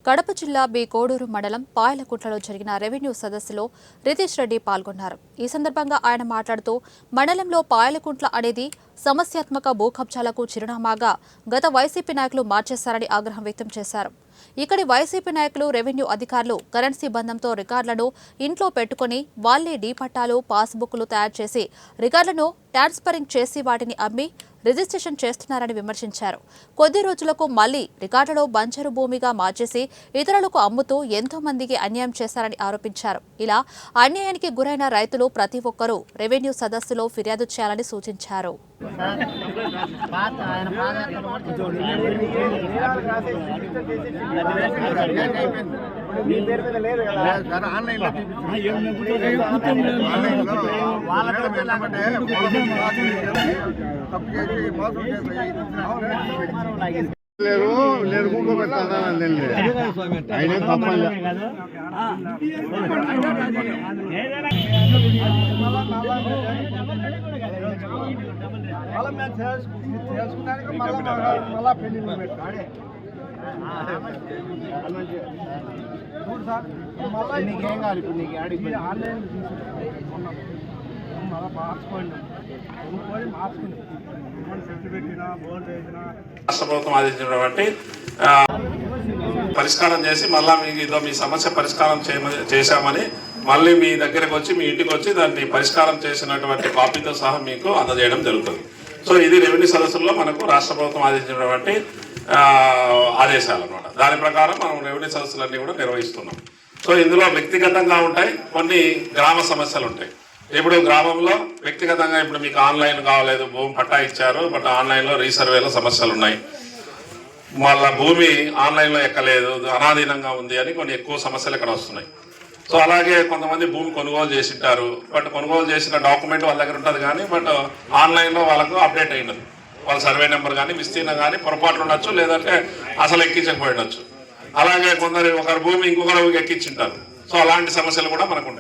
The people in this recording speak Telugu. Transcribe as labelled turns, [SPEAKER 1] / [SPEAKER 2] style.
[SPEAKER 1] కడప జిల్లా బి కోడూరు మండలం పాయలకుట్లలో జరిగిన రెవెన్యూ సదస్సులో రితీష్ రెడ్డి పాల్గొన్నారు. ఈ సందర్భంగా ఆయన మాట్లాడుతూ మండలంలో పాయలకుంట్ల అనేది సమస్యాత్మక భూకబ్జాలకు చిరునామాగా గత వైసీపీ నాయకులు మార్చేశారని ఆగ్రహం వ్యక్తం చేశారు. ఇక్కడి వైసీపీ నాయకులు, రెవెన్యూ అధికారులు కరెన్సీ బంధంతో రికార్డులను ఇంట్లో పెట్టుకుని వాళ్లే డీ పట్టాలు, పాస్బుక్లు తయారు చేసి రికార్డులను ట్రాన్స్ఫరింగ్ చేసి వాటిని అమ్మి రిజిస్ట్రేషన్ చేస్తున్నారని విమర్శించారు. కొద్ది రోజులకు మళ్లీ రికార్డులో బంజరు భూమిగా మార్చేసి ఇతరులకు అమ్ముతూ ఎంతో మందికి అన్యాయం చేశారని ఆరోపించారు. ఇలా అన్యాయానికి గురైన రైతులు ప్రతి ఒక్కరూ రెవెన్యూ సదస్సులో ఫిర్యాదు చేయాలని సూచించారు.
[SPEAKER 2] నేను కూకోబెట్టాను అయినా తప్పలే. తెలుసుకున్నానికి మళ్ళా పెళ్లి పెట్టాడే నీకేం కాదు. ఇప్పుడు నీకు ఆన్లైన్ మళ్ళీ మార్చుకోండి, మార్చుకుని
[SPEAKER 3] రాష్ట్ర ప్రభుత్వం ఆదేశించినటువంటి పరిష్కారం చేసి మళ్ళా మీకు మీ సమస్య పరిష్కారం చేశామని మళ్ళీ మీ దగ్గరకు వచ్చి, మీ ఇంటికి వచ్చి దాన్ని పరిష్కారం చేసినటువంటి కాపీతో సహా మీకు అందజేయడం జరుగుతుంది. సో ఇది రెవెన్యూ సదస్సుల్లో మనకు రాష్ట్ర ప్రభుత్వం ఆదేశించినటువంటి ఆదేశాలు అన్నమాట. దాని ప్రకారం మనం రెవెన్యూ సదస్సులన్నీ కూడా నిర్వహిస్తున్నాం. సో ఇందులో వ్యక్తిగతంగా ఉంటాయి, కొన్ని గ్రామ సమస్యలు ఉంటాయి. ఇప్పుడు గ్రామంలో వ్యక్తిగతంగా ఇప్పుడు మీకు ఆన్లైన్ కావలేదు, భూమి పట్టా ఇచ్చారు, బట్ ఆన్లైన్లో రీసర్వేలో సమస్యలు ఉన్నాయి, మళ్ళీ భూమి ఆన్లైన్లో ఎక్కలేదు, అనాధీనంగా ఉంది అని కొన్ని ఎక్కువ సమస్యలు ఇక్కడ వస్తున్నాయి. సో అలాగే కొంతమంది భూమి కొనుగోలు చేసింటారు, బట్ కొనుగోలు చేసిన డాక్యుమెంట్ వాళ్ళ దగ్గర ఉంటుంది కానీ బట్ ఆన్లైన్లో వాళ్ళకు అప్డేట్ అయినది, వాళ్ళ సర్వే నెంబర్ కానీ విస్తీర్ణం కానీ పొరపాట్లు ఉండొచ్చు, లేదంటే అసలు ఎక్కించకపోయి ఉండొచ్చు. అలాగే ఒకరి భూమి ఇంకొకరు ఎక్కించుంటారు. సో అలాంటి సమస్యలు కూడా మనకు ఉంటాయి.